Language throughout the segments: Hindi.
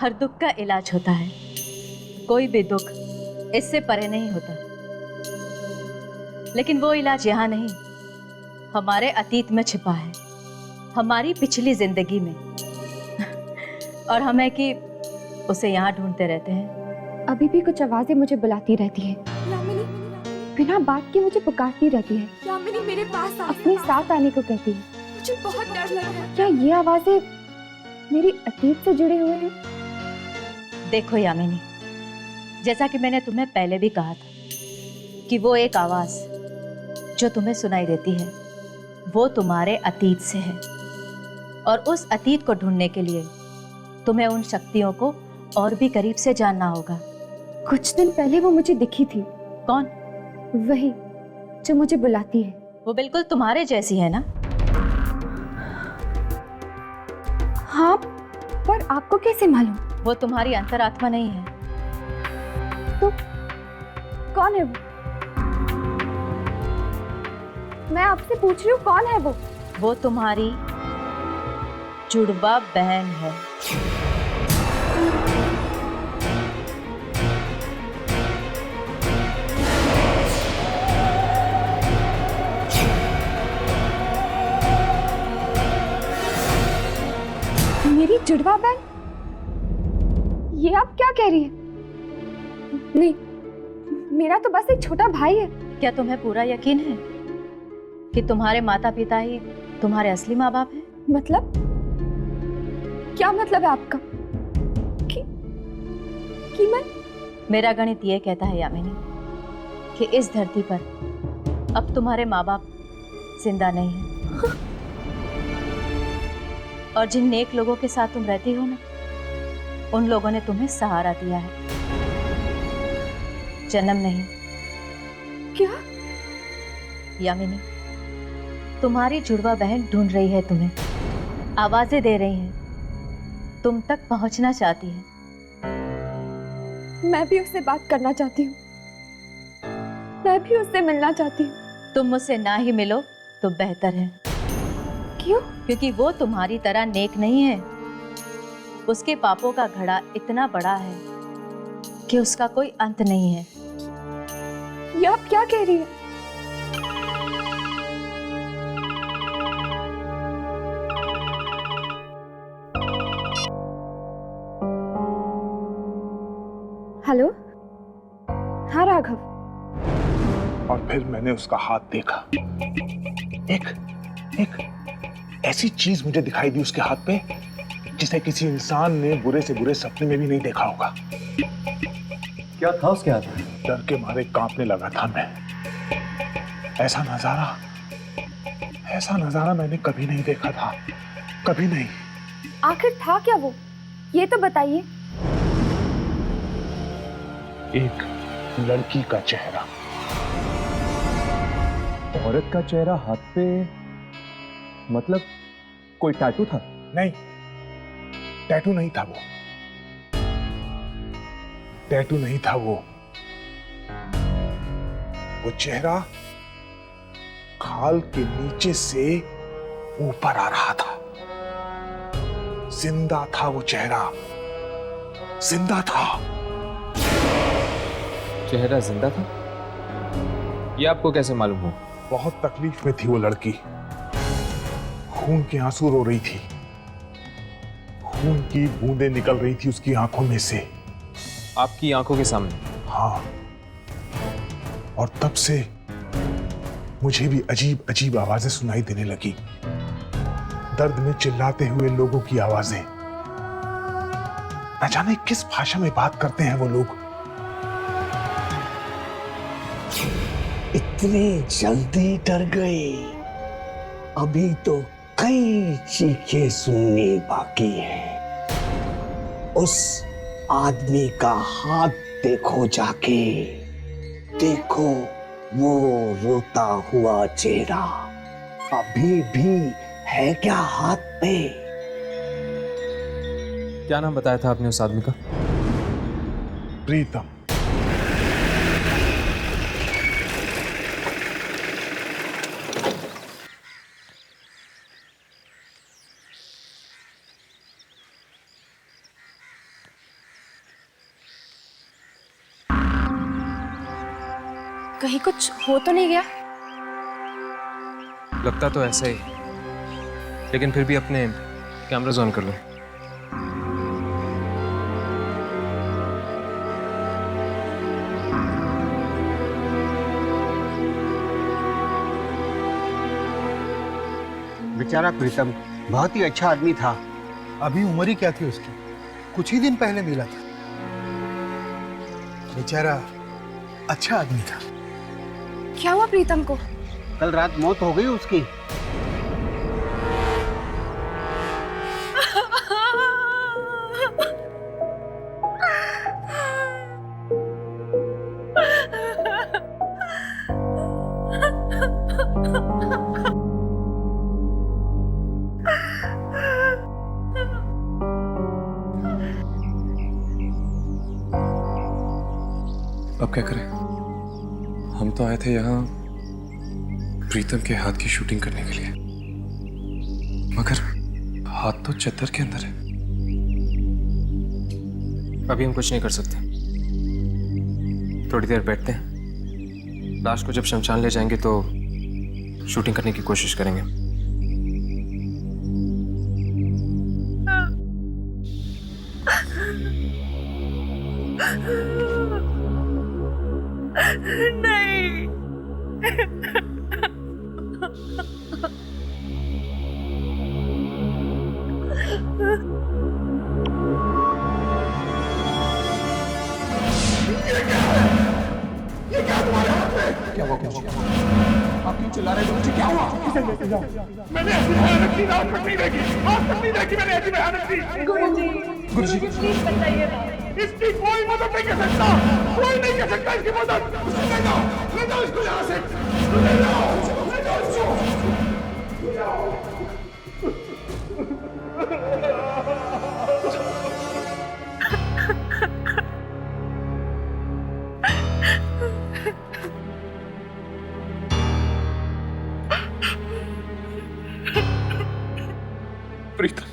हर दुख का इलाज होता है। कोई भी दुख इससे परे नहीं होता। लेकिन वो इलाज यहाँ नहीं, हमारे अतीत में छिपा है, हमारी पिछली जिंदगी में। और हमें कि उसे यहाँ ढूंढते रहते हैं। अभी भी कुछ आवाजें मुझे बुलाती रहती है, यामिनी, बिना बात के मुझे पुकारती रहती है, यामिनी मेरे पास आ। अपने साथ आने को कहती है। मुझे बहुत डर लग रहा है। क्या ये आवाजें मेरी अतीत से जुड़े हुए हैं? देखो यामिनी, जैसा कि मैंने तुम्हें पहले भी कहा था कि वो एक आवाज जो तुम्हें सुनाई देती है वो तुम्हारे अतीत से है। और उस अतीत को ढूंढने के लिए तुम्हें उन शक्तियों को और भी करीब से जानना होगा। कुछ दिन पहले वो मुझे दिखी थी। कौन? वही जो मुझे बुलाती है। वो बिल्कुल तुम्हारे जैसी है ना? हाँ, पर आपको कैसे मालूम? वो तुम्हारी अंतरात्मा नहीं है। तो कौन है वो? मैं आपसे पूछ रही हूँ, कौन है वो? वो तुम्हारी जुड़वा बहन है। मेरी जुड़वा बहन? ये आप क्या कह रही है? नहीं, मेरा तो बस एक छोटा भाई है। क्या तुम्हें पूरा यकीन है कि तुम्हारे माता पिता ही तुम्हारे असली माँ बाप हैं? मतलब? क्या मतलब है आपका? कि मैं? मेरा गणित ये कहता है यामिनी कि इस धरती पर अब तुम्हारे माँ बाप जिंदा नहीं हैं। और जिन नेक लोगों के साथ तुम रहती हो ना, उन लोगों ने तुम्हें सहारा दिया है, जन्म नहीं। क्या? यामिनी, तुम्हारी जुड़वा बहन ढूंढ रही है तुम्हें, आवाजें दे रही हैं, तुम तक पहुंचना चाहती है। मैं भी उससे बात करना चाहती हूँ, मैं भी उससे मिलना चाहती हूँ। तुम मुझसे ना ही मिलो तो बेहतर है। क्यों? क्योंकि वो तुम्हारी तरह नेक नहीं है। उसके पापों का घड़ा इतना बड़ा है कि उसका कोई अंत नहीं है। ये आप क्या कह रही है? हेलो? हाँ राघव। और फिर मैंने उसका हाथ देखा। एक ऐसी चीज मुझे दिखाई दी उसके हाथ पे जिसे किसी इंसान ने बुरे से बुरे सपने में भी नहीं देखा होगा। क्या था उसके हाथ में? डर के मारे कांपने लगा था मैं। ऐसा नजारा मैंने कभी नहीं देखा था, कभी नहीं। आखिर था क्या वो? ये तो बताइए। एक लड़की का चेहरा। औरत का चेहरा हाथ पे? मतलब कोई टैटू था? नहीं, टैटू नहीं था वो। टैटू नहीं था वो चेहरा खाल के नीचे से ऊपर आ रहा था। जिंदा था वो चेहरा, जिंदा था। चेहरा जिंदा था? ये आपको कैसे मालूम हो? बहुत तकलीफ में थी वो लड़की, खून के आंसू रो रही थी, खून की बूंदें निकल रही थी उसकी आंखों में से। आपकी आंखों के सामने? हाँ, और तब से मुझे भी अजीब अजीब आवाजें सुनाई देने लगी, दर्द में चिल्लाते हुए लोगों की आवाजें। न जाने किस भाषा में बात करते हैं वो लोग। इतनी जल्दी डर गए? अभी तो कई चीखें सुननी बाकी है। उस आदमी का हाथ देखो जाके, देखो वो रोता हुआ चेहरा अभी भी है क्या हाथ पे? क्या नाम बताया था आपने उस आदमी का? प्रीतम। कहीं कुछ हो तो नहीं गया? लगता तो ऐसा ही, लेकिन फिर भी अपने कैमरास ऑन कर लो। बेचारा प्रीतम बहुत ही अच्छा आदमी था। अभी उम्र ही क्या थी उसकी, कुछ ही दिन पहले मिला था। बेचारा अच्छा आदमी था। क्या हुआ प्रीतम को? कल रात मौत हो गई उसकी। अब क्या करें? हम तो आए थे यहाँ प्रीतम के हाथ की शूटिंग करने के लिए, मगर हाथ तो चद्दर के अंदर है। अभी हम कुछ नहीं कर सकते, थोड़ी देर बैठते हैं। लाश को जब शमशान ले जाएंगे तो शूटिंग करने की कोशिश करेंगे। इसकी कोई मदद नहीं कर सकता, कोई नहीं कर सकता इसकी मदद। ले जाओ इसको यहाँ से, ले जाओ इसको। प्रीतम,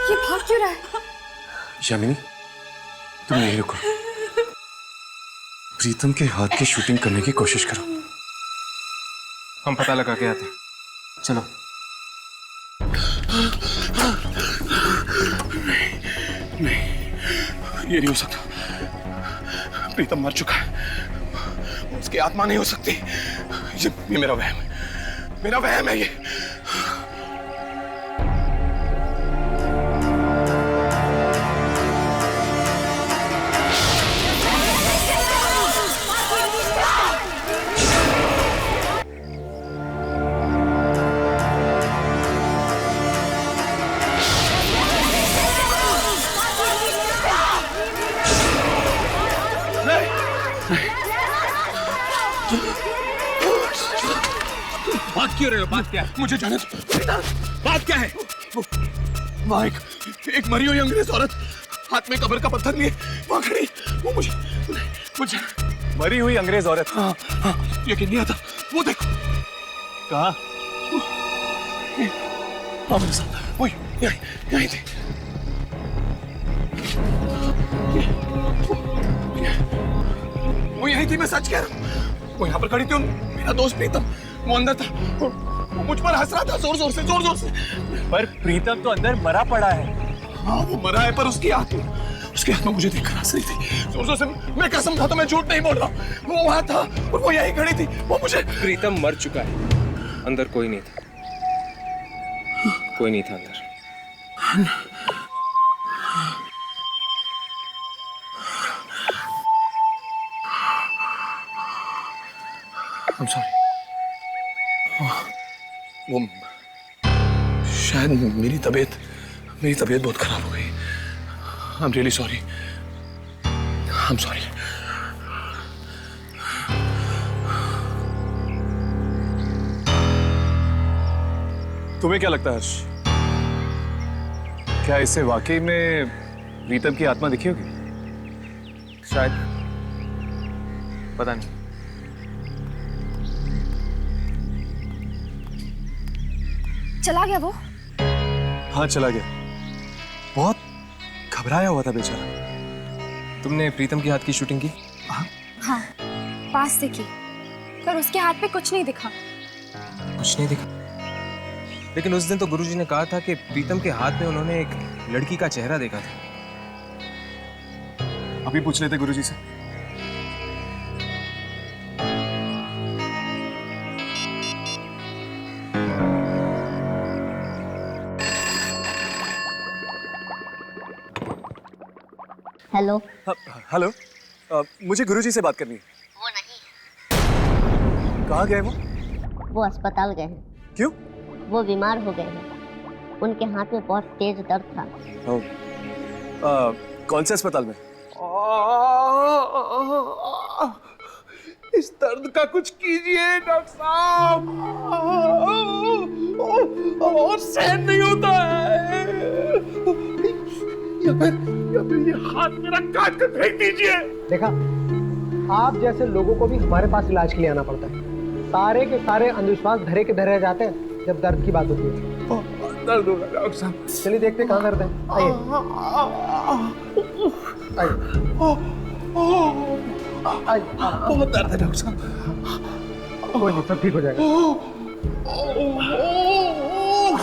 ये भाग क्यों रहा है? यामिनी, तुम यहीं रुको। प्रीतम के हाथ की शूटिंग करने की कोशिश करो। हम पता लगा के आते हैं। चलो। नहीं, ये नहीं हो सकता। प्रीतम मर चुका है, उसकी आत्मा नहीं हो सकती। ये मेरा वहम है, मेरा वहम है ये। बात क्यों रहे हो? बात क्या है? मुझे जाने दो। बात क्या है? वहाँ एक मरी हुई अंग्रेज औरत हाथ में कब्र का पत्थर लिए वहाँ खड़ी, वो मुझे मरी हुई अंग्रेज औरत? हाँ, यकीन नहीं आता। वो देखो। कहाँ? मेरे साथ वो यहीं थी। वो यहीं थी, मैं सच कह रहा हूँ। वो यहाँ पर खड़ी थी। मेरा दोस्त प्रीतम वो अंदर था, वो मुझ पर हंस रहा था जोर जोर से। पर प्रीतम तो अंदर मरा पड़ा है। हाँ वो मरा है, पर उसकी आत्मा मुझे देखकर हंस रही थी जोर जोर से। मैं कसम खाता, मैं झूठ नहीं बोल रहा। वो वहां था और वो यहीं खड़ी थी। वो मुझे प्रीतम मर चुका है, अंदर कोई नहीं था। कोई नहीं था अंदर। I'm sorry। वो शायद मेरी तबीयत बहुत खराब हो गई। I'm really sorry। I'm sorry। तुम्हें क्या लगता है हर्ष? क्या इससे वाकई में प्रीतम की आत्मा दिखी होगी? शायद, पता नहीं। चला गया वो? हाँ चला गया। बहुत घबराया हुआ था बेचारा। तुमने प्रीतम के हाथ की शूटिंग की? हाँ, पास से की, पर उसके हाथ पे कुछ नहीं दिखा। कुछ नहीं दिखा? लेकिन उस दिन तो गुरुजी ने कहा था कि प्रीतम के हाथ में उन्होंने एक लड़की का चेहरा देखा था। अभी पूछ लेते गुरुजी से। हेलो। हेलो, मुझे गुरुजी से बात करनी है। वो नहीं। कहाँ गए वो अस्पताल गए हैं। क्यों? वो बीमार हो गए हैं। उनके हाथ में बहुत तेज दर्द था। कौन से अस्पताल में? इस दर्द का कुछ कीजिए डॉक्टर साहब। और सहन नहीं होता है। या फिर ये हाथ मेरा काट कर फेंक दीजिए। देखा, आप जैसे लोगों को भी हमारे पास इलाज के लिए आना पड़ता है। सारे के सारे अंधविश्वास धरे के धरे जाते हैं जब दर्द की बात होती है। दर्द हो रहा है डॉक्टर साहब। चलिए देखते कहाँ दर्द है। आइए आइए। बहुत दर्द है डॉक्टर साहब। कोई नहीं, सब ठीक हो जाएगा।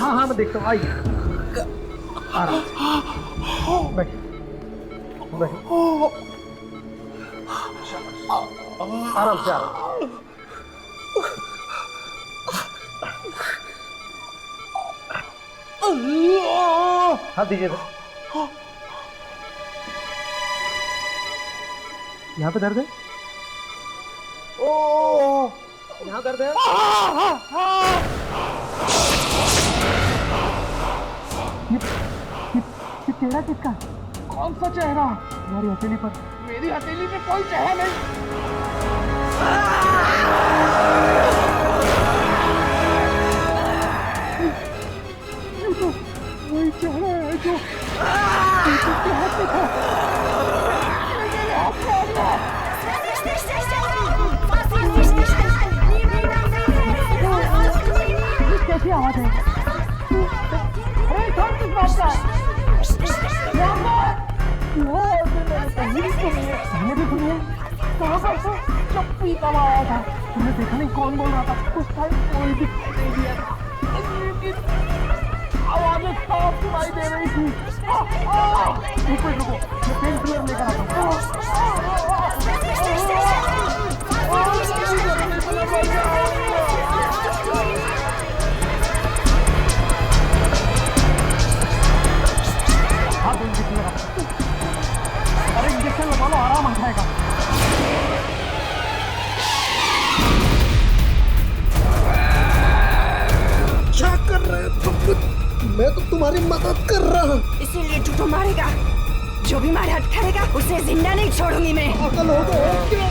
हाँ हाँ मैं देखता हूँ। आइए आराम से बैठिए। आराम से हाथ दीजिए। यहाँ पे दर्द है? ओ, यहाँ दर्द है? ये चेहरा किसका? कौन सा चेहरा? तुम्हारी हथेली पर। मेरी हथेली पे कोई चेहरा नहीं। वही चेहरा है जो के हाथ में था। कैसी आवाज है? अरे कौन किस बात का? मैंने भी सुनी है। कहाँ पर से चप्पी का आया था? तुमने देखा नहीं कौन बोल रहा था? उस टाइम कोई भी नहीं दिया था। आवाजें साफ सुनाई दे रही थी। रुको, मैं पेन किलर लेकर आता हूँ। अरे इंजेक्शन लगा लो, आराम आ जाएगा। क्या कर रहे हो तुम? मैं तो तुम्हारी मदद कर रहा हूँ। इसीलिए तू तो मारेगा। जो भी मारे हट करेगा उसे जिंदा नहीं छोड़ूंगी मैं। पागल हो गए क्या?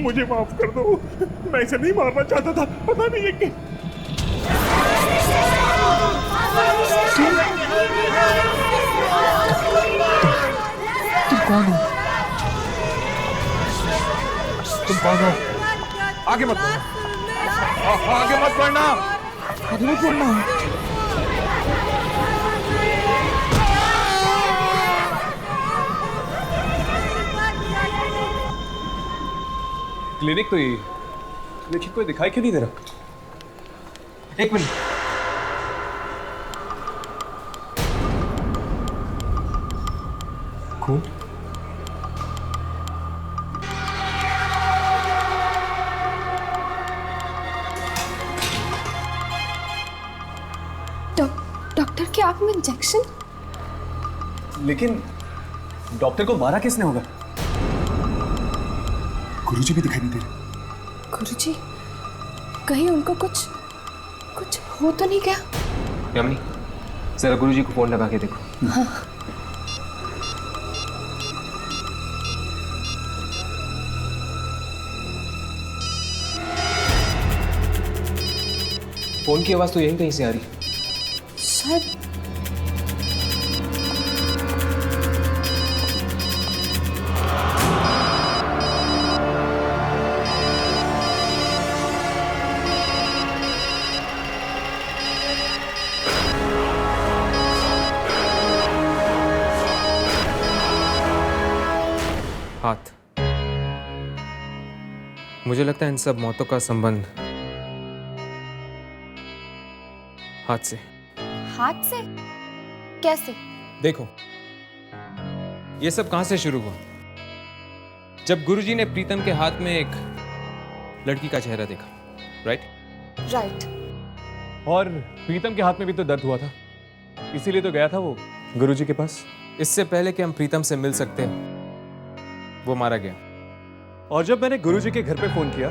मुझे माफ कर दो, मैं इसे नहीं मारना चाहता था, पता नहीं है कि तुम कौन हो? तुम कौन हो? आगे मत बढ़ना, आगे मत बढ़ना, आगे मत बढ़ना। क्लिनिक तो यही, लेकिन कोई दिखाई क्यों नहीं दे रहा? एक मिनट। खून? डॉक्टर की आंख में इंजेक्शन? लेकिन डॉक्टर को मारा किसने होगा? गुरुजी भी दिखाई नहीं दे रहे। गुरुजी, कहीं उनको कुछ हो तो नहीं गया? यामिनी, जरा गुरुजी को फोन लगा के देखो। हाँ। फोन की आवाज तो यहीं कहीं से आ रही। शायद हाथ। मुझे लगता है इन सब मौतों का संबंध हाथ से। हाथ से? कैसे? देखो, ये सब कहां से शुरू हुआ? जब गुरुजी ने प्रीतम के हाथ में एक लड़की का चेहरा देखा, राइट? और प्रीतम के हाथ में भी तो दर्द हुआ था, इसीलिए तो गया था वो गुरुजी के पास। इससे पहले कि हम प्रीतम से मिल सकते हैं, वो मारा गया। और जब मैंने गुरुजी के घर पे फोन किया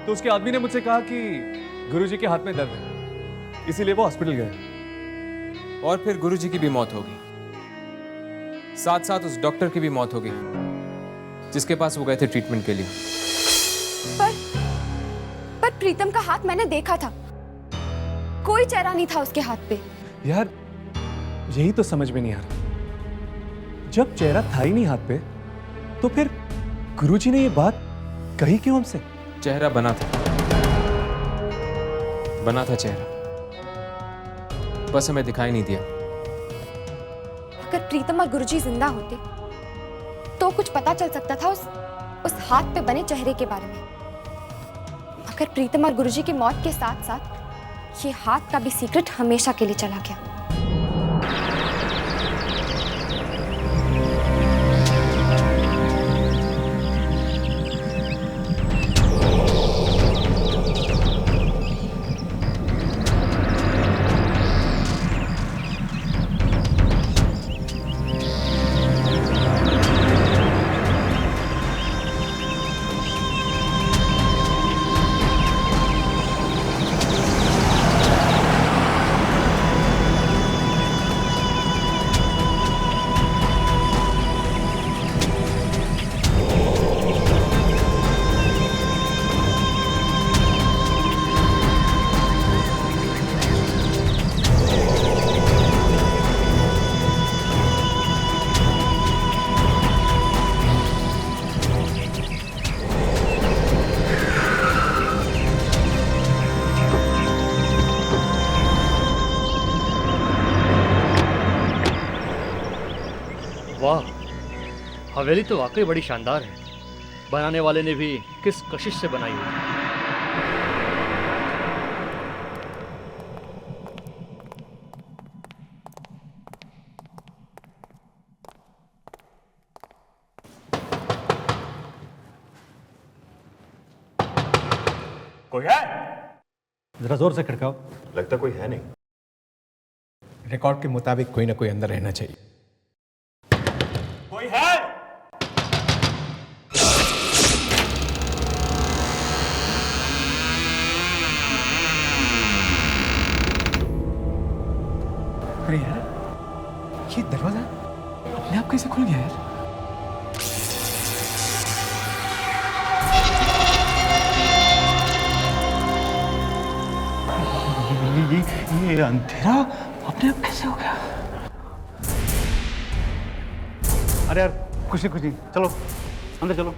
तो उसके आदमी ने मुझसे कहा कि गुरुजी के हाथ में दर्द है, इसीलिए वो हॉस्पिटल गए। और फिर गुरुजी की भी मौत हो गई, साथ साथ उस डॉक्टर की भी मौत हो गई जिसके पास वो गए थे ट्रीटमेंट के लिए। पर प्रीतम का हाथ मैंने देखा था, कोई चेहरा नहीं था उसके हाथ पे। यार, यही तो समझ में नहीं आ रहा, जब चेहरा था ही नहीं हाथ पे तो फिर गुरुजी ने ये बात कही क्यों हमसे? चेहरा बना था चेहरा, बस हमें दिखाई नहीं दिया। अगर प्रीतम और गुरुजी जिंदा होते तो कुछ पता चल सकता था उस हाथ पे बने चेहरे के बारे में। मगर प्रीतम और गुरुजी की मौत के साथ साथ ये हाथ का भी सीक्रेट हमेशा के लिए चला गया। वाह, हवेली तो वाकई बड़ी शानदार है। बनाने वाले ने भी किस कशिश से बनाई होगी। कोई है? जरा जोर से खड़काओ। लगता कोई है नहीं। रिकॉर्ड के मुताबिक कोई ना कोई अंदर रहना चाहिए। कोई है? अरे यार, ये दरवाजा अपने आप कैसे खुल गया यार? ये अंधेरा अपने आप कैसे हो गया? अरे यार कुछ नहीं, चलो अंदर चलो।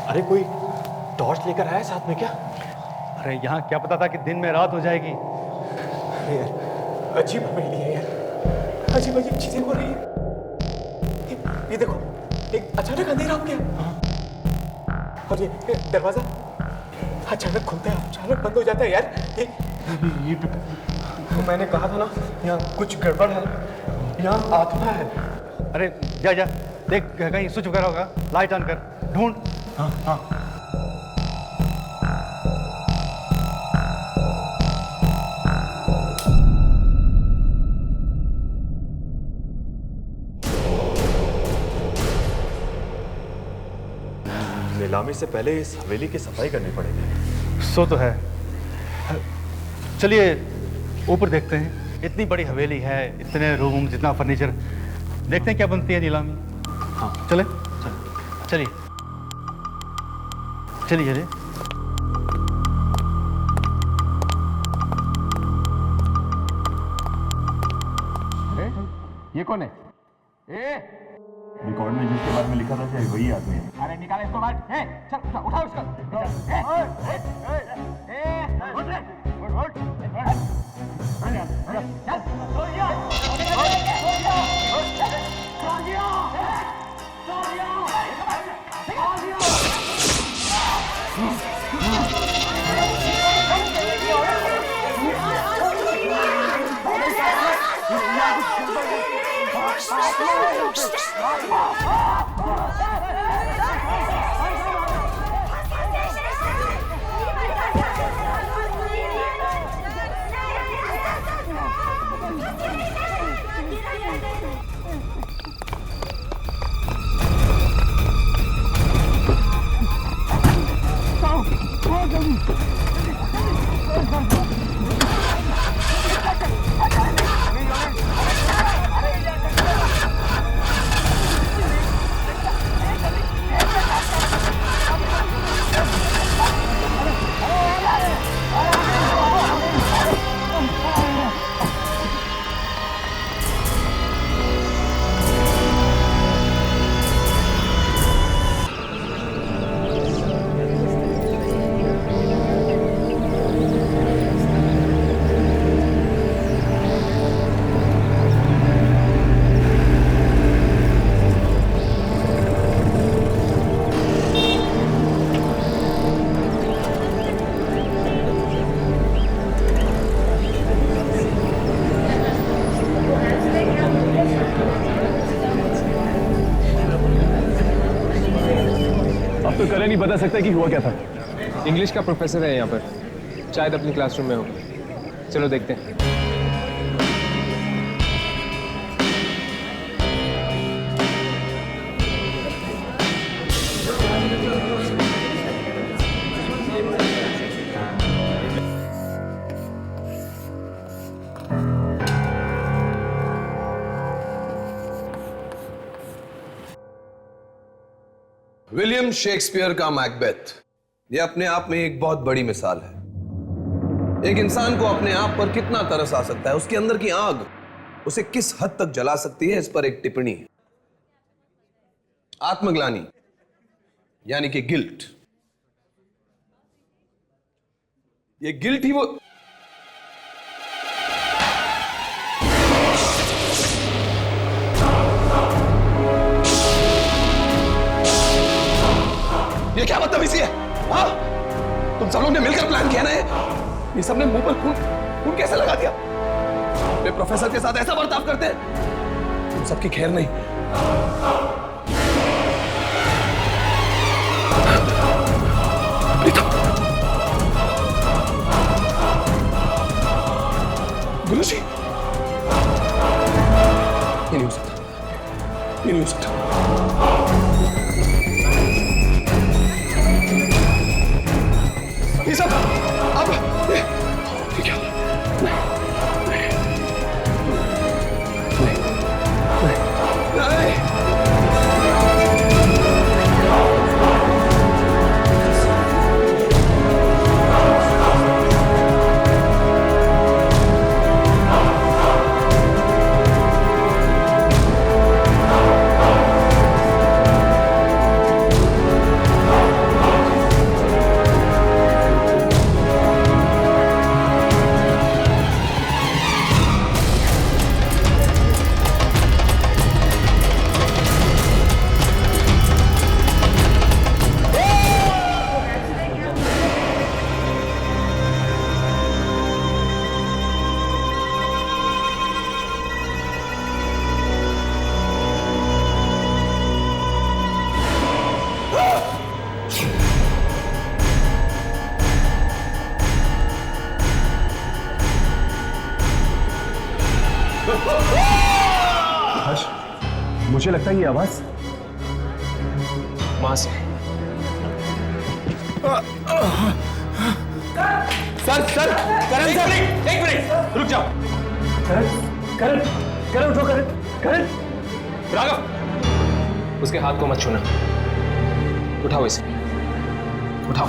अरे कोई टॉर्च लेकर आया साथ में क्या? अरे यहाँ क्या पता था कि दिन में रात हो जाएगी। अरे यार अजीब हवेली है यार, अजीब अजीब चीजें हो रही है। ये देखो, एक अचानक अंधेरा हो गया और ये दरवाजा अचानक खुलता है, अचानक बंद हो जाता है यार। ये तो मैंने कहा था ना, यहाँ कुछ गड़बड़ है, यहाँ आत्मा है। अरे जा देख कहीं स्विच वगैरह होगा, लाइट ऑन कर, ढूंढ। हाँ नीलामी से पहले इस हवेली की सफाई करनी पड़ेगी। सो तो है। चलिए ऊपर देखते हैं। इतनी बड़ी हवेली है, इतने रूम, जितना फर्नीचर, देखते हैं क्या बनती है नीलामी। हाँ चले चलिए चलिए। अरे ये कौन है? रिकॉर्ड में जिसके बारे में लिखा था शायद वही आदमी है। अरे निकाल इसको बाहर। चल उठाओ उसको। नहीं बता सकता कि हुआ क्या था। इंग्लिश का प्रोफेसर है यहाँ पर, शायद अपनी क्लासरूम में हो। चलो देखते हैं। विलियम शेक्सपियर का मैकबेथ, यह अपने आप में एक बहुत बड़ी मिसाल है। एक इंसान को अपने आप पर कितना तरस आ सकता है, उसके अंदर की आग उसे किस हद तक जला सकती है, इस पर एक टिप्पणी है। आत्मग्लानि यानी कि गिल्ट, ये गिल्ट ही वो ये क्या बदतमीजी है? हाँ? तुम सब लोग ने मिलकर प्लान किया ना ये सबने मुंह पर खून कैसे लगा दिया? वे प्रोफेसर के साथ ऐसा बर्ताव करते हैं? तुम सबकी खैर नहीं। गुरुजी, ये नहीं हो सकता, ये नहीं हो सकता। ये सब अब ये क्या? नहीं। हर्ष, मुझे लगता है ये आवाज वहां से। सर करण सर, एक मिनट रुक जाओ। करण उठो, करण। राघव, उसके हाथ को मत छूना। उठाओ इसे, उठाओ।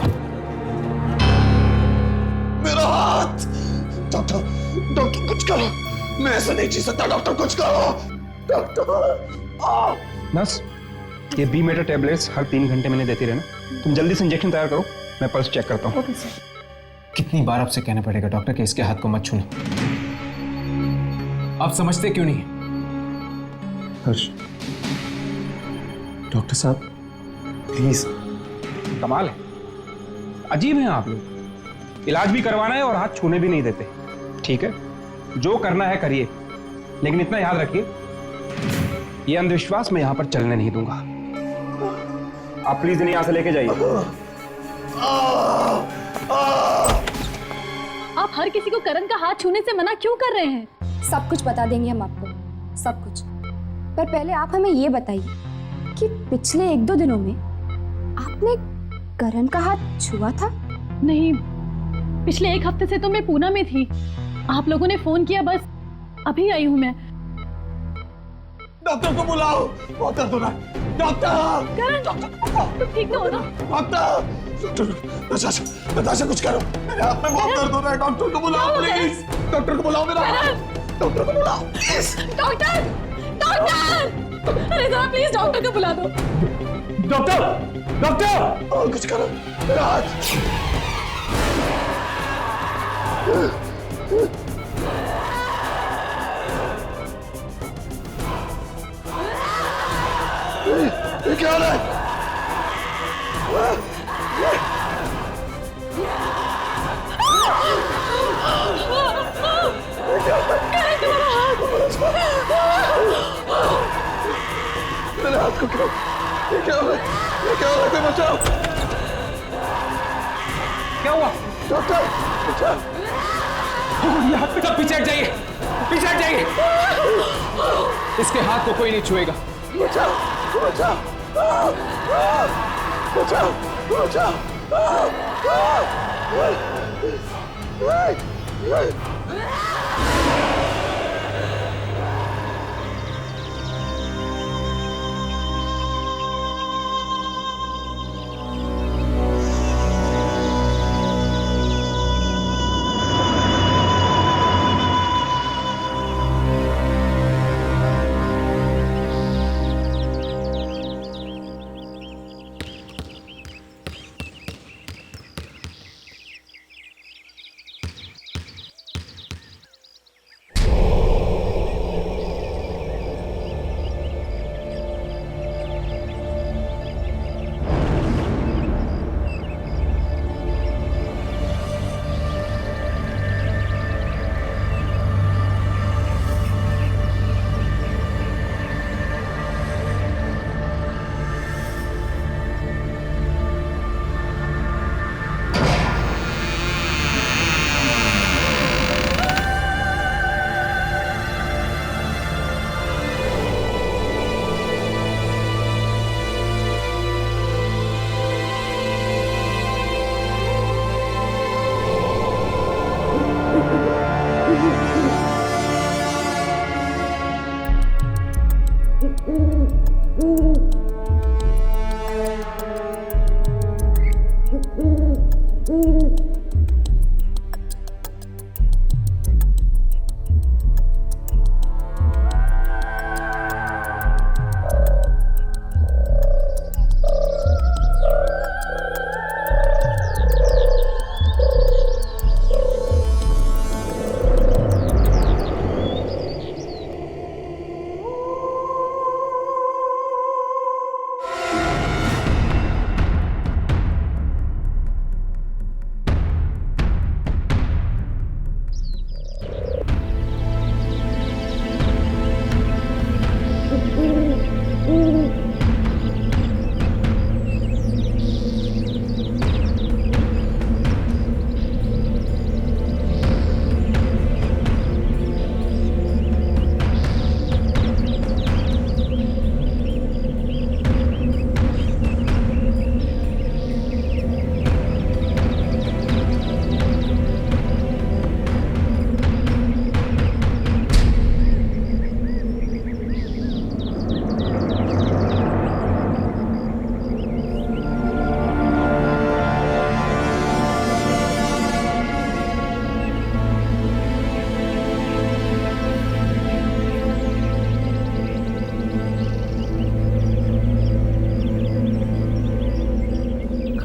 मेरा हाथ! डॉक्टर कुछ करो, मैं ऐसा नहीं जी सकता। डॉक्टर कुछ करो, डॉक्टर। नर्स, ये बी मेटर टेबलेट्स हर 3 घंटे में देती रहना। तुम जल्दी से इंजेक्शन तैयार करो, मैं पल्स चेक करता हूँ। Okay sir. कितनी बार आपसे कहना पड़ेगा डॉक्टर कि इसके हाथ को मत छूना? आप समझते क्यों नहीं? हर्ष, डॉक्टर साहब प्लीज। कमाल है, अजीब हैं आप लोग। इलाज भी करवाना है और हाथ छूने भी नहीं देते। ठीक है, जो करना है करिए, लेकिन इतना याद रखिए, ये अंधविश्वास मैं यहां पर चलने नहीं दूंगा। आप प्लीज इन्हें यहां से लेके जाइए। आप हर किसी को करण का हाथ छूने से मना क्यों कर रहे हैं? सब कुछ बता देंगे हम आपको, सब कुछ। पर पहले आप हमें ये बताइए कि पिछले 1-2 दिनों में आपने करण का हाथ छुआ था? नहीं, पिछले 1 हफ्ते से तो मैं पूना में थी। आप लोगों ने फोन किया, बस अभी आई हूँ मैं। डॉक्टर को बुलाओ, बहुत दर्द हो रहा है। डॉक्टर! करण, तुम ठीक ना हो ना? डॉक्टर! नताशा कुछ करो, मेरे हाथ में बहुत दर्द हो रहा है। डॉक्टर को बुलाओ प्लीज। डॉक्टर को बुलाओ, मेरा डॉक्टर को बुलाओ प्लीज। डॉक्टर! अरे जरा प्लीज डॉक्टर को बुला दो। डॉक्टर! और कुछ करो, मेरा हाथ। ये क्या हो रहा है? मेरे हाथ को क्यों? ये क्या हो रहा है? ये क्या हो रहा है? कोई बचाओ! क्या हुआ? डॉक्टर, बचाओ! ये हाथ पे सब पीछे हट जाइए, पीछे हट जाइए। इसके हाथ को कोई नहीं छुएगा। बचाओ, बचाओ, बचाओ, बचाओ।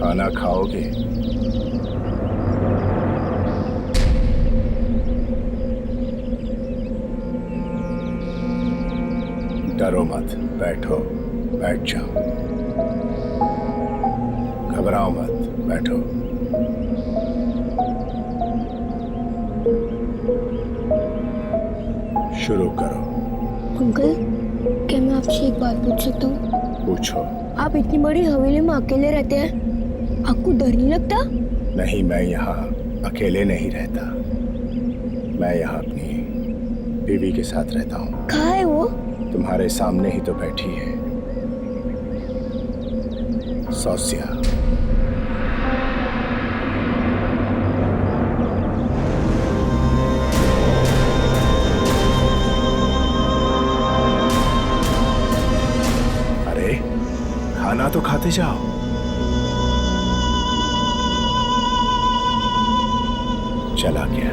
खाना खाओगे? डरो मत, बैठो, बैठ जाओ। घबराओ मत, बैठो। शुरू करो। अंकल, क्या मैं आपसे एक बात पूछ सकता हूँ? पूछो। आप इतनी बड़ी हवेली में अकेले रहते हैं, आपको डर नहीं लगता? नहीं, मैं यहाँ अकेले नहीं रहता। मैं यहाँ अपनी बीवी के साथ रहता हूँ। कहाँ है वो? तुम्हारे सामने ही तो बैठी है, सौस्या। अरे खाना तो खाते जाओ। चला गया।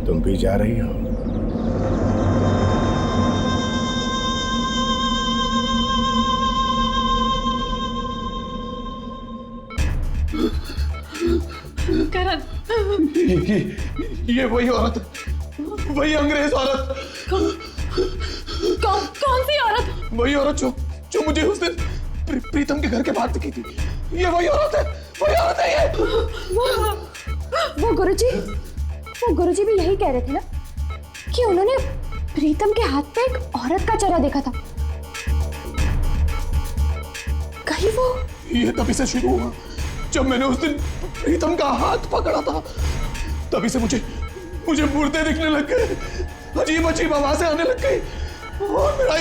तुम भी जा रही हो? करण, ये वही औरत, वही अंग्रेज औरत। कौन सी औरत? वही औरत जो मुझे उस दिन प्रीतम के घर के बाहर दिखी थी। ये वही औरत है, वही औरत है ये। वो गुरुजी भी यही कह रहे थे ना कि उन्होंने प्रीतम के हाथ पे एक औरत का चेहरा देखा था। कहीं वो ये तभी से शुरू हुआ जब मैंने उस दिन प्रीतम का हाथ पकड़ा था। तभी से मुझे मुर्दे दिखने लग गए, अजीब अजीब आवाजें आने लग गई और मेरा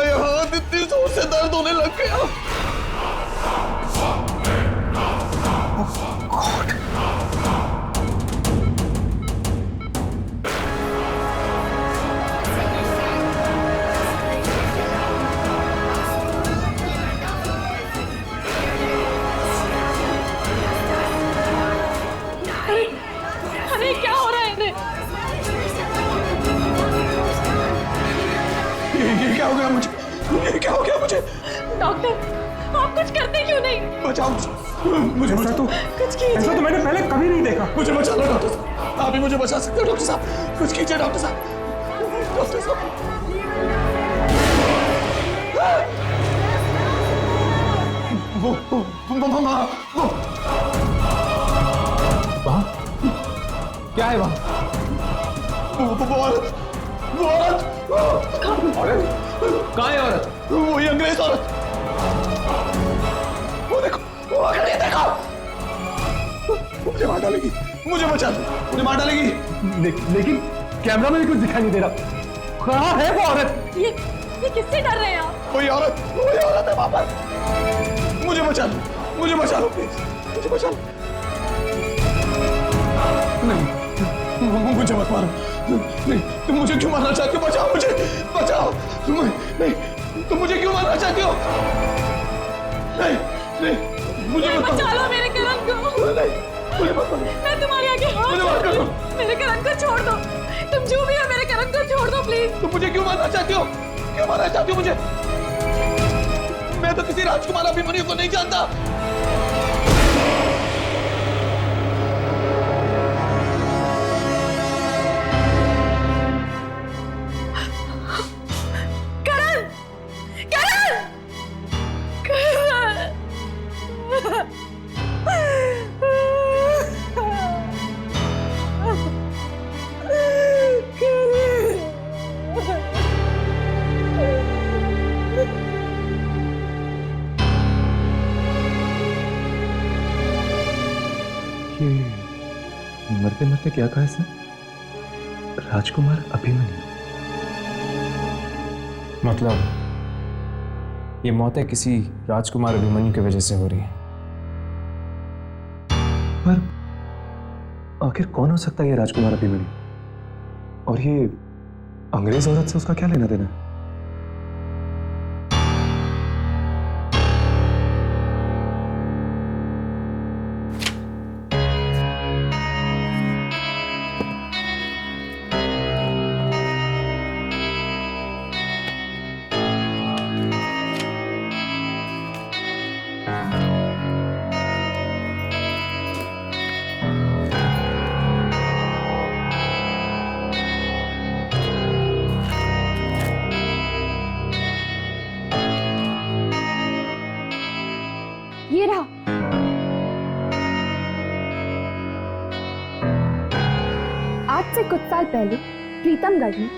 ये हाथ इतनी जोर से दर्द होने लग गया। अरे क्या हो रहा है इन्हें? ये क्या हो गया मुझे? ये क्या हो गया मुझे? डॉक्टर, आप कुछ करते क्यों नहीं? बचाओ मुझे, बचा दो। कुछ कीजिए। ऐसा तो मैंने पहले कभी नहीं देखा। मुझे बचा लो डॉक्टर साहब, आप ही मुझे बचा सकते हो डॉक्टर साहब। कुछ कीजिए डॉक्टर साहब, डॉक्टर साहब। वहाँ क्या है? वहाँ वो औरत कहाँ है औरत? वही अंग्रेज औरत। वो देखो, वो आ खड़ी है, देखो। मुझे मार डालेगी, मुझे बचा लो, मुझे मार डालेगी। लेकिन कैमरा में भी कुछ दिखाई नहीं दे रहा। कहाँ है वो औरत? ये किससे डर रहे हैं आप? वही औरत है वहां पर। मुझे बचा लो प्लीज, मुझे बचा लो। नहीं, मुझे मत मारो। नहीं, तुम मुझे क्यों मारना चाहती हो? बचाओ मुझे, बचाओ। नहीं, तुम मुझे क्यों मारना चाहती हो? नहीं, मुझे मत बचा लो मेरे करण को। नहीं, मुझे मत मारो। मैं तुम्हारे आगे हाथ जोड़ती हूँ, मेरे करण को छोड़ दो। तुम जो भी हो मेरे करण को छोड़ दो प्लीज। तुम मुझे क्यों मारना चाहती हो? क्यों मारना चाहती हो मुझे? मैं तो किसी राजकुमार अभिमन्यु को नहीं जानता। मरते मरते क्या कहा इसने? राजकुमार अभिमन्यु। मतलब ये मौतें किसी राजकुमार अभिमन्यु की वजह से हो रही है। पर आखिर कौन हो सकता है ये राजकुमार अभिमन्यु? और ये अंग्रेज औरत से उसका क्या लेना देना है? आज से कुछ साल पहले प्रीतमगढ़ में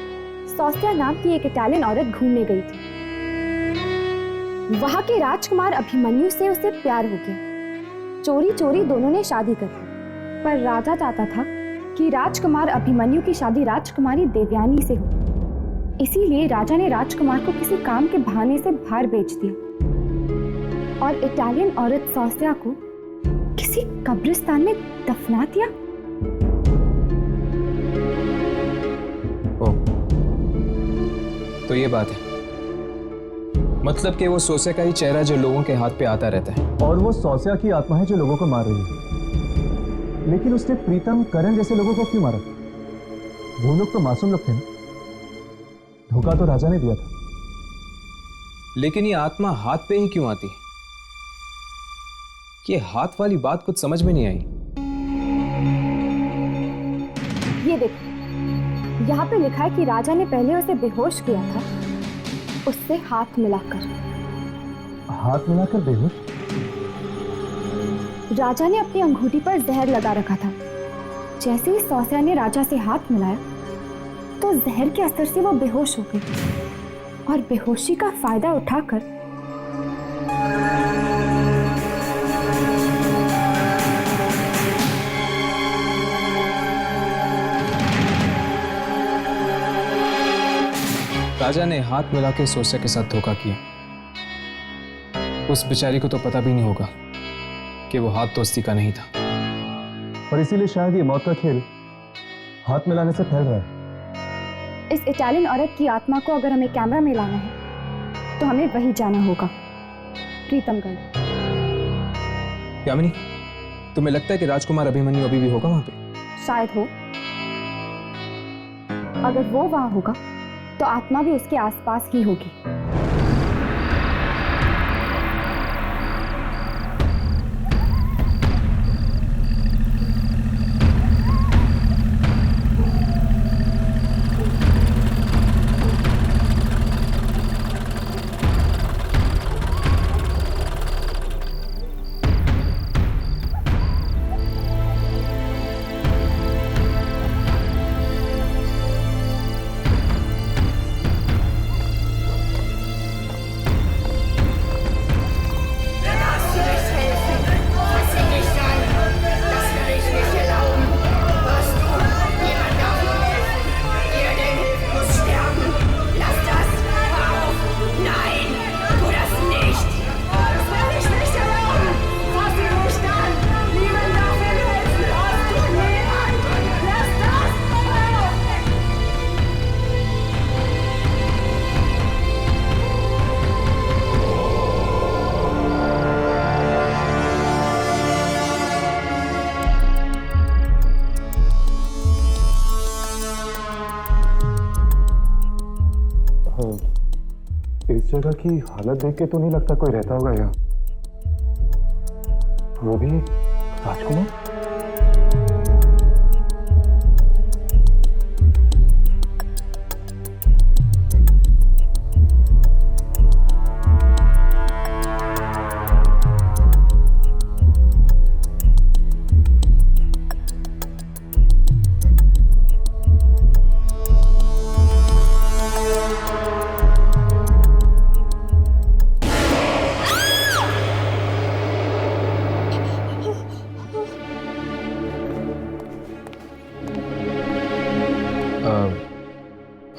सौस्या नाम की एक इटालियन औरत घूमने गई थी। वहां के राजकुमार अभिमन्यु से उसे प्यार हो गया। चोरी चोरी दोनों ने शादी कर ली, पर राजा चाहता था कि राजकुमार अभिमन्यु की शादी राजकुमारी देवयानी से हो। इसीलिए राजा ने राजकुमार को किसी काम के बहाने से बाहर भेज दिया और इटालियन औरत सौस्या को किसी कब्रिस्तान में दफना दिया। ओ, तो ये बात है, मतलब कि वो सौस्या का ही चेहरा जो लोगों के हाथ पे आता रहता है। और वो सौस्या की आत्मा है जो लोगों को मार रही है। लेकिन उसने प्रीतम, करण जैसे लोगों को क्यों मारा? वो लोग तो मासूम लोग थे ना। धोखा तो राजा ने दिया था। लेकिन ये आत्मा हाथ पे ही क्यों आती है? ये हाथ वाली बात कुछ समझ में नहीं आई। ये देखो, यहाँ पे लिखा है कि राजा ने पहले उसे बेहोश किया था, उससे हाथ मिलाकर। हाथ मिलाकर बेहोश? राजा ने अपनी अंगूठी पर जहर लगा रखा था। जैसे ही सौस्या ने राजा से हाथ मिलाया तो जहर के असर से वो बेहोश हो गई और बेहोशी का फायदा उठाकर राजा ने हाथ मिला के सौस्या के साथ धोखा किया। उस बेचारी को तो पता भी नहीं होगा कि वो हाथ दोस्ती का नहीं था। और इसीलिए शायद ये मौत का खेल हाथ मिलाने से फैल रहा है। इस इटालियन औरत की आत्मा को अगर हमें कैमरा में लाना है तो हमें वही जाना होगा, प्रीतमगढ़। यामिनी, तुम्हें लगता है कि राजकुमार अभिमन्यु अभी भी होगा वहां पे? शायद हो। अगर वो वहां होगा तो आत्मा भी उसके आसपास ही होगी। इस जगह की हालत देख के तो नहीं लगता कोई रहता होगा यहाँ। वो भी राजकुमार।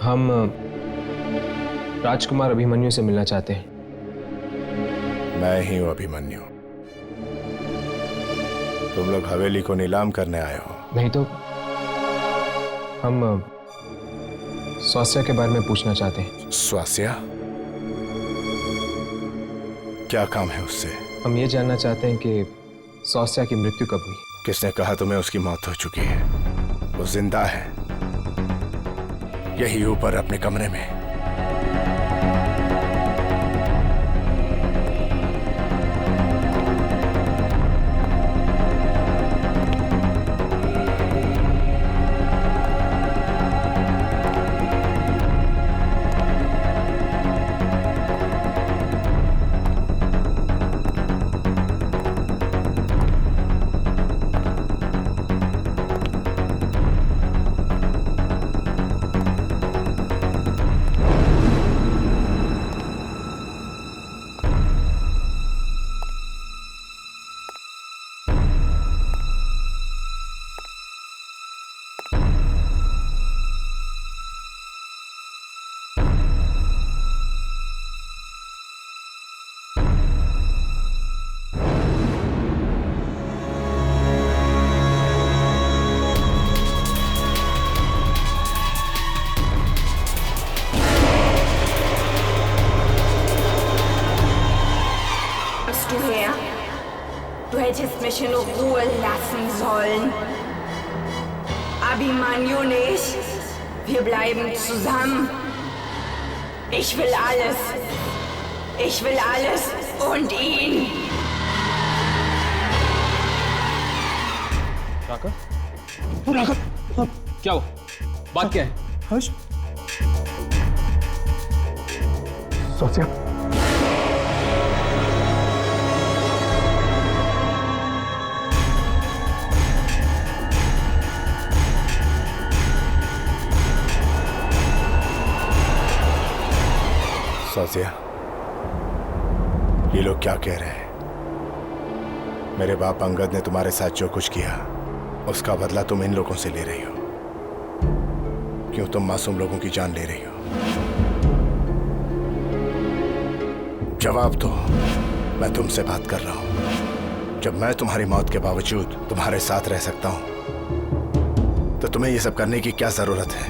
हम राजकुमार अभिमन्यु से मिलना चाहते हैं। मैं ही हूं अभिमन्यु। तुम लोग हवेली को नीलाम करने आए हो? नहीं तो हम सौस्या के बारे में पूछना चाहते हैं। सौस्या? क्या काम है उससे? हम ये जानना चाहते हैं कि सौस्या की मृत्यु कब हुई। किसने कहा तुम्हें उसकी मौत हो चुकी है? वो जिंदा है, यही ऊपर अपने कमरे में। mich in Ruhe lassen sollen. Abhimanyu nicht. Wir bleiben zusammen. Ich will alles. Ich will alles und ihn. Raghav? क्या हुआ? बात क्या है? हर्ष? सोचिया सोचिया, ये लोग क्या कह रहे हैं? मेरे बाप अंगद ने तुम्हारे साथ जो कुछ किया उसका बदला तुम इन लोगों से ले रही हो। क्यों तुम मासूम लोगों की जान ले रही हो? जवाब दो। मैं तुमसे बात कर रहा हूं। जब मैं तुम्हारी मौत के बावजूद तुम्हारे साथ रह सकता हूं तो तुम्हें यह सब करने की क्या जरूरत है?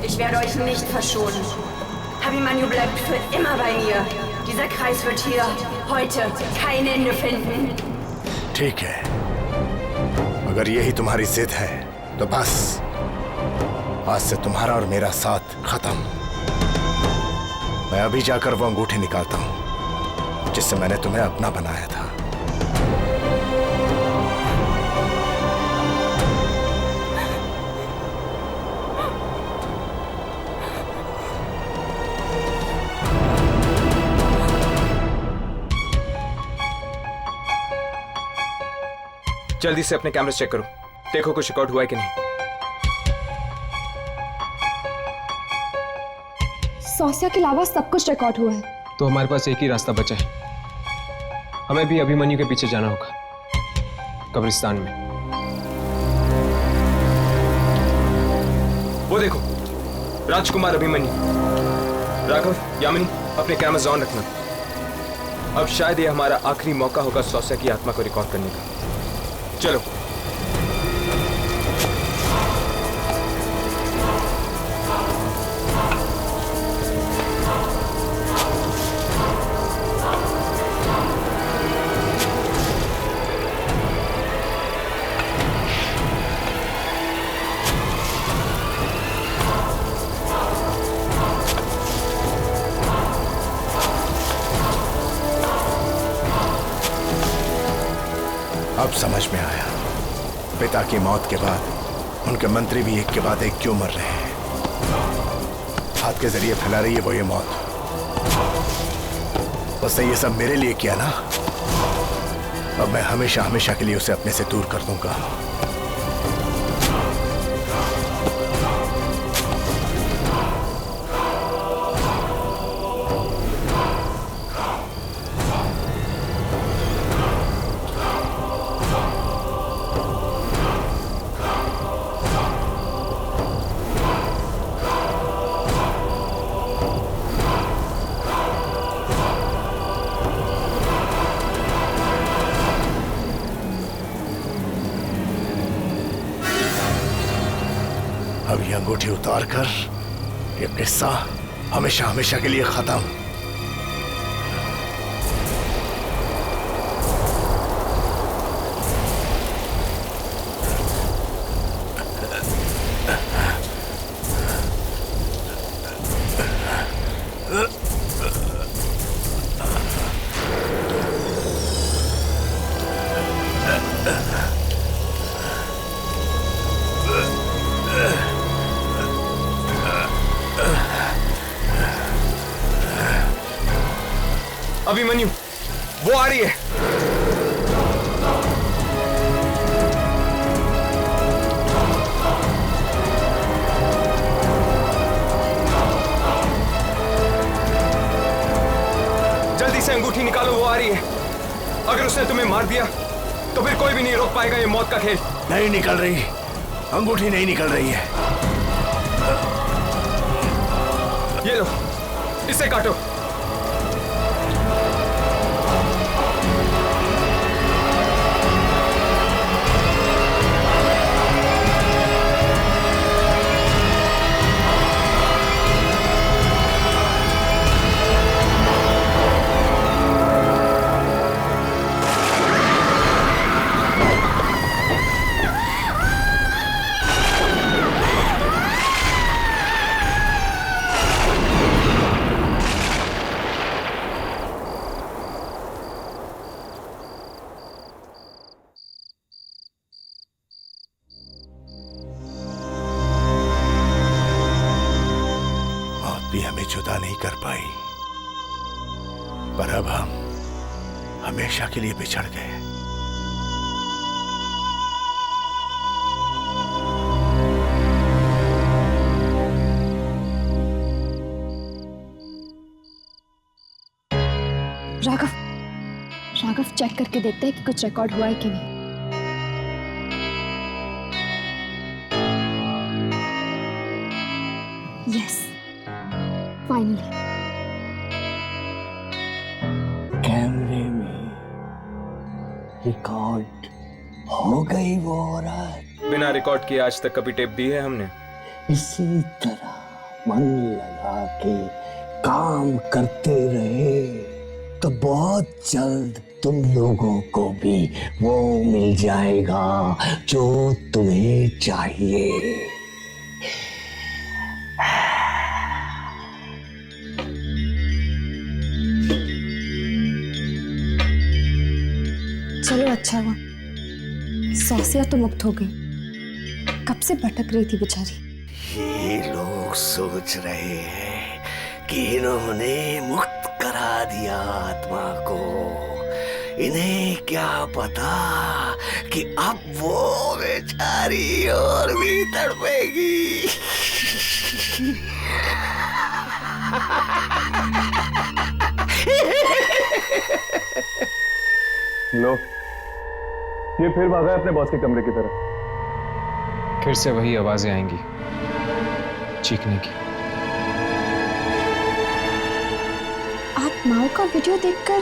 Ich werde euch nicht verschonen. Abhimanyu bleibt für immer bei mir. Dieser Kreis wird hier heute kein Ende finden. ठीक है, अगर यही तुम्हारी जिद है तो बस आज से तुम्हारा और मेरा साथ खत्म। मैं अभी जाकर वो अंगूठी निकालता हूं जिससे मैंने तुम्हें अपना बनाया था। जल्दी से अपने कैमरे चेक करो, देखो कुछ रिकॉर्ड हुआ है कि नहीं। सौसिया के अलावा सब कुछ रिकॉर्ड हुआ है। तो हमारे पास एक ही रास्ता बचा है। हमें भी अभिमन्यु के पीछे जाना होगा, कब्रिस्तान में। वो देखो, राजकुमार अभिमन्यु। राघव, यामिनी, अपने कैमरास ऑन रखना। अब शायद ये हमारा आखिरी मौका होगा सौसिया की आत्मा को रिकॉर्ड करने का। चलो। अब समझ में आया, पिता की मौत के बाद उनके मंत्री भी एक के बाद एक क्यों मर रहे हैं। हाथ के जरिए फैला रही है वो ये मौत। उसने ये सब मेरे लिए किया ना, अब मैं हमेशा हमेशा के लिए उसे अपने से दूर कर दूंगा। अब ये अंगूठी उतार कर ये किस्सा हमेशा हमेशा के लिए खत्म। अभिमन्यु, वो आ रही है। जल्दी से अंगूठी निकालो, वो आ रही है। अगर उसने तुम्हें मार दिया तो फिर कोई भी नहीं रोक पाएगा ये मौत का खेल। नहीं निकल रही, अंगूठी नहीं निकल रही है। ये लो, इसे काटो। कर पाई, पर अब हम हमेशा के लिए बिछड़ गए। राघव चेक करके देखते हैं कि कुछ रिकॉर्ड हुआ है कि नहीं। Yes, finally. कैमरे में रिकॉर्ड हो गई वो औरत। बिना रिकॉर्ड किए आज तक कभी टेप दी है हमने? इसी तरह मन लगा के काम करते रहे तो बहुत जल्द तुम लोगों को भी वो मिल जाएगा जो तुम्हें चाहिए। चलो अच्छा हुआ, सौसिया तो मुक्त हो गई। कब से भटक रही थी बेचारी। ये लोग सोच रहे हैं कि इन्होंने मुक्त करा दिया आत्मा को। इन्हें क्या पता कि अब वो बेचारी और भी तड़पेगी। लो, ये फिर भागा है अपने बॉस के कमरे की तरफ। फिर से वही आवाजें आएंगी चीखने की। आप माओ का वीडियो देखकर